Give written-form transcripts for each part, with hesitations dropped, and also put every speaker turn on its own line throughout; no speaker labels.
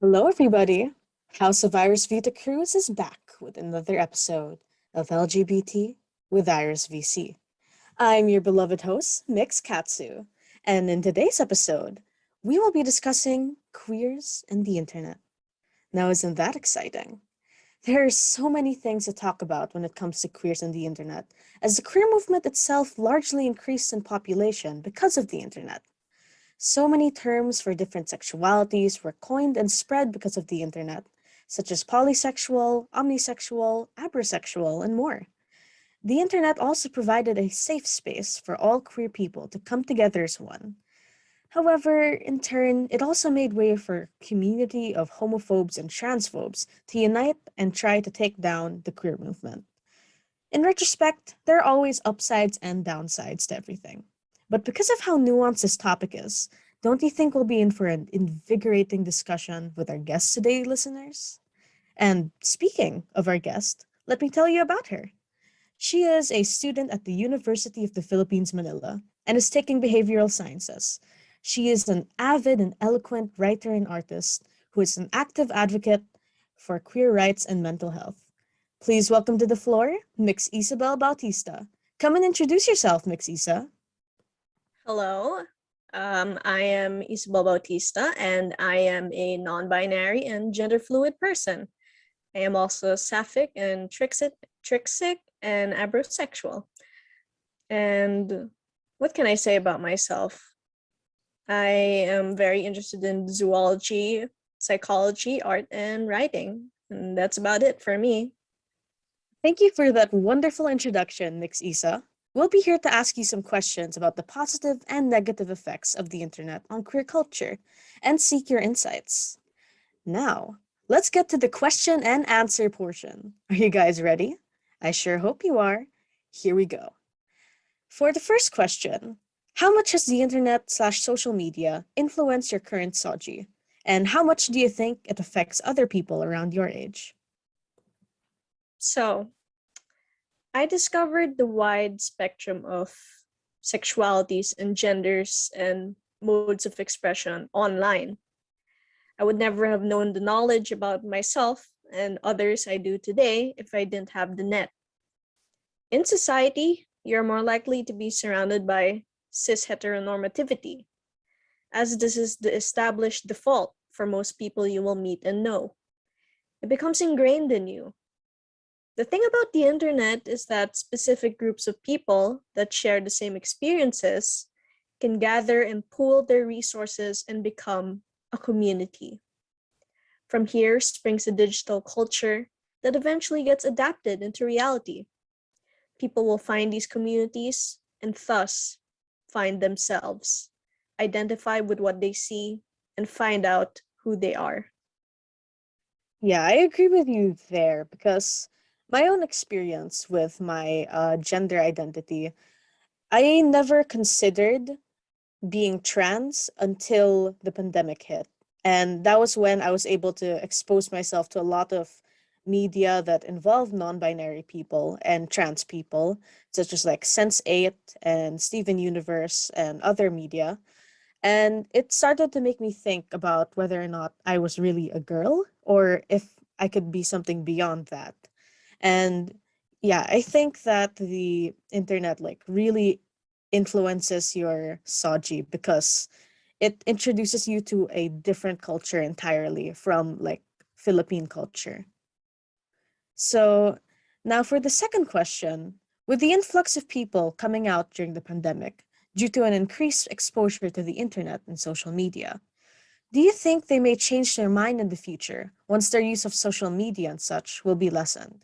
Hello, everybody. House of Iris Vita Cruz is back with another episode of LGBT with Iris VC. I'm your beloved host, Mix Katsu, and in today's episode, we will be discussing queers and the internet. Now, isn't that exciting? There are so many things to talk about when it comes to queers and the internet, as the queer movement itself largely increased in population because of the internet. So many terms for different sexualities were coined and spread because of the internet, such as polysexual, omnisexual, abrosexual, and more. The internet also provided a safe space for all queer people to come together as one. However, in turn, it also made way for a community of homophobes and transphobes to unite and try to take down the queer movement. In retrospect, there are always upsides and downsides to everything. But because of how nuanced this topic is, don't you think we'll be in for an invigorating discussion with our guest today, listeners? And speaking of our guest, let me tell you about her. She is a student at the University of the Philippines, Manila, and is taking behavioral sciences. She is an avid and eloquent writer and artist who is an active advocate for queer rights and mental health. Please welcome to the floor, Mix Isabel Bautista. Come and introduce yourself, Mix Isa.
Hello, I am Isabel Bautista, and I am a non-binary and gender fluid person. I am also sapphic and trixic and abrosexual. And what can I say about myself? I am very interested in zoology, psychology, art, and writing. And that's about it for me.
Thank you for that wonderful introduction, Mix Isa. We'll be here to ask you some questions about the positive and negative effects of the internet on queer culture and seek your insights. Now, let's get to the question and answer portion. Are you guys ready? I sure hope you are. Here we go. For the first question, how much has the internet/slash social media influenced your current soji? And how much do you think it affects other people around your age?
So, I discovered the wide spectrum of sexualities and genders and modes of expression online. I would never have known the knowledge about myself and others I do today if I didn't have the net. In society, you're more likely to be surrounded by cis heteronormativity, as this is the established default for most people you will meet and know. It becomes ingrained in you. The thing about the internet is that specific groups of people that share the same experiences can gather and pool their resources and become a community. From here springs a digital culture that eventually gets adapted into reality. People will find these communities and thus find themselves, identify with what they see, and find out who they are.
Yeah, I agree with you there because my own experience with my gender identity, I never considered being trans until the pandemic hit. And that was when I was able to expose myself to a lot of media that involved non-binary people and trans people, such as like Sense8 and Steven Universe and other media. And it started to make me think about whether or not I was really a girl or if I could be something beyond that. And yeah, I think that the internet like really influences your soji because it introduces you to a different culture entirely from like Philippine culture. So now for the second question, with the influx of people coming out during the pandemic due to an increased exposure to the internet and social media, do you think they may change their mind in the future once their use of social media and such will be lessened?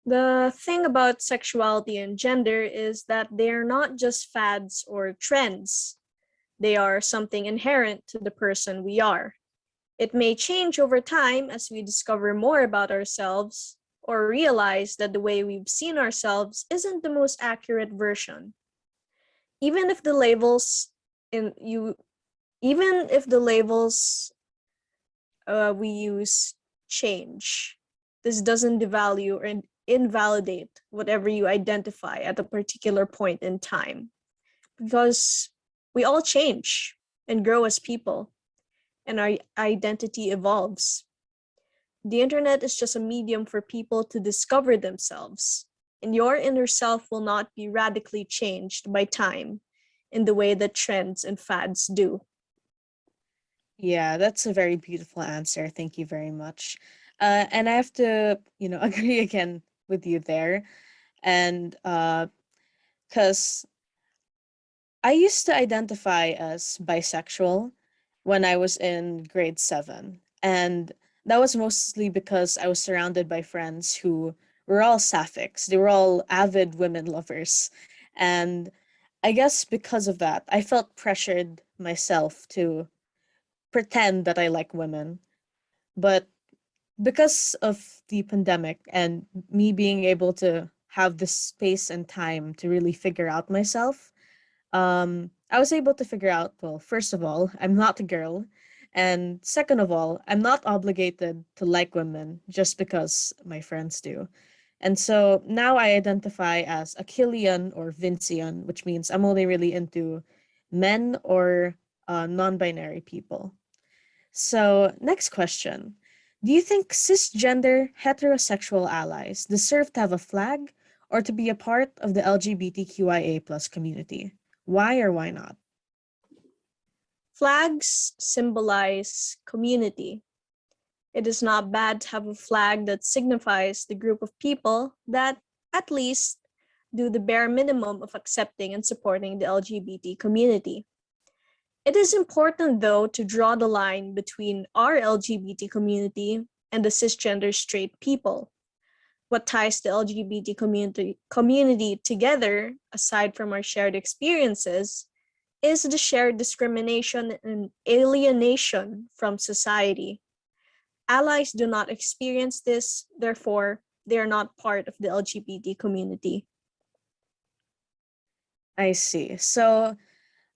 The thing about sexuality and gender is that they are not just fads or trends. They are something inherent to the person we are. It may change over time as we discover more about ourselves or realize that the way we've seen ourselves isn't the most accurate version. Even if the labels in you even if the labels we use change, this doesn't devalue or invalidate whatever you identify at a particular point in time because we all change and grow as people. and our identity evolves. The internet is just a medium for people to discover themselves, and your inner self will not be radically changed by time in the way that trends and fads do.
Yeah, that's a very beautiful answer. Thank you very much. And I have to, agree again with you there. And because I used to identify as bisexual when I was in grade seven. And that was mostly because I was surrounded by friends who were all sapphics. They were all avid women lovers. And I guess because of that, I felt pressured myself to pretend that I like women. But because of the pandemic and me being able to have the space and time to really figure out myself, I was able to figure out, well, first of all, I'm not a girl. And second of all, I'm not obligated to like women just because my friends do. And so now I identify as Achillean or Vincian, which means I'm only really into men or non binary people. So, next question. Do you think cisgender heterosexual allies deserve to have a flag or to be a part of the LGBTQIA plus community? Why or why not?
Flags symbolize community. It is not bad to have a flag that signifies the group of people that at least do the bare minimum of accepting and supporting the LGBT community. It is important, though, to draw the line between our LGBT community and the cisgender straight people. What ties the LGBT community together, aside from our shared experiences, is the shared discrimination and alienation from society. Allies do not experience this, therefore, they are not part of the LGBT community.
I see. So,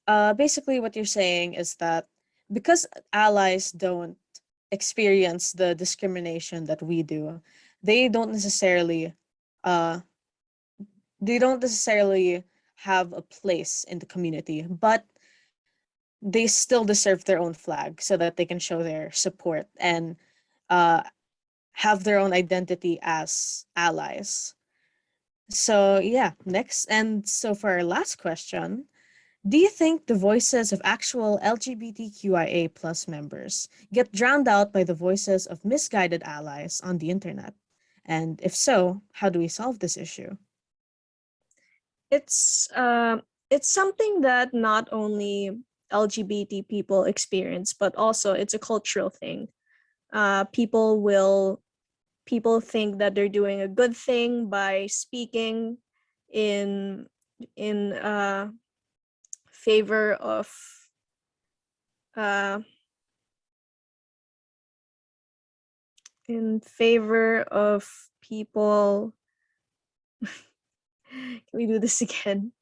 basically, what you're saying is that because allies don't experience the discrimination that we do, they don't necessarily, uh, they don't necessarily have a place in the community, but they still deserve their own flag so that they can show their support and uh, have their own identity as allies. So, yeah, next. And so, for our last question, do you think the voices of actual LGBTQIA plus members get drowned out by the voices of misguided allies on the internet? And if so, how do we solve this issue?
It's uh, it's something that not only LGBT people experience, but also it's a cultural thing. People think that they're doing a good thing by speaking in in favor of uh, in favor of people. Can we do this again?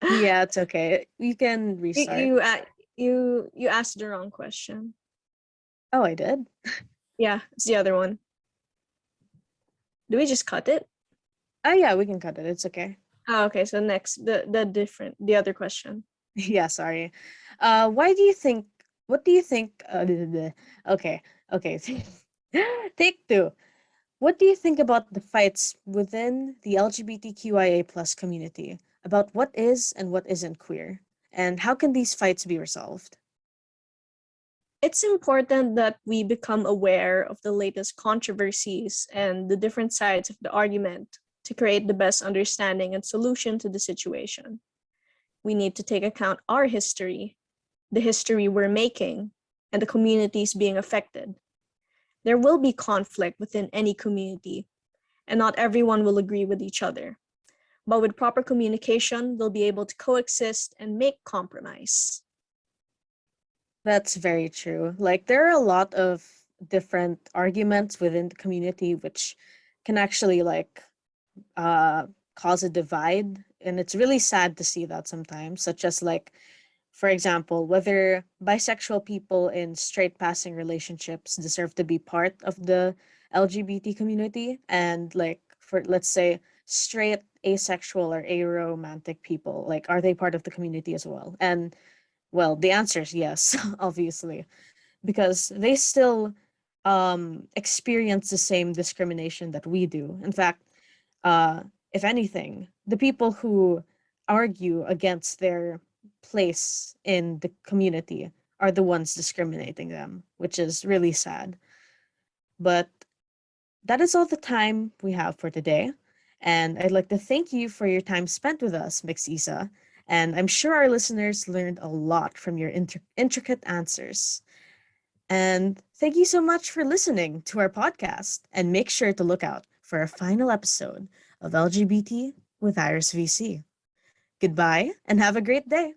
Yeah, it's okay. You can
you
restart.
you uh, you asked the wrong question.
Oh, I did?
Yeah, it's the other one. Do we just cut it?
Oh, yeah, we can cut it. It's okay.
Oh, okay. So next, the other question.
Yeah, sorry. Why do you think, what do you think? Okay, okay. Take two. What do you think about the fights within the LGBTQIA plus community about what is and what isn't queer? And how can these fights be resolved?
It's important that we become aware of the latest controversies and the different sides of the argument to create the best understanding and solution to the situation. We need to take account our history, the history we're making, and the communities being affected. There will be conflict within any community, and not everyone will agree with each other. But with proper communication, they'll be able to coexist and make compromise.
That's very true. Like, there are a lot of different arguments within the community which can actually, like, uh, cause a divide. And it's really sad to see that sometimes, such as, like, for example, whether bisexual people in straight passing relationships deserve to be part of the LGBT community, and, like, for, let's say, straight asexual or aromantic people, like, are they part of the community as well? And, well, the answer is yes, obviously. because they still experience the same discrimination that we do. In fact, uh, if anything, the people who argue against their place in the community are the ones discriminating them, which is really sad. But that is all the time we have for today. And I'd like to thank you for your time spent with us, Mix Isa. And I'm sure our listeners learned a lot from your intricate answers. And thank you so much for listening to our podcast. And make sure to look out for our final episode of LGBT with Iris VC. Goodbye and have a great day.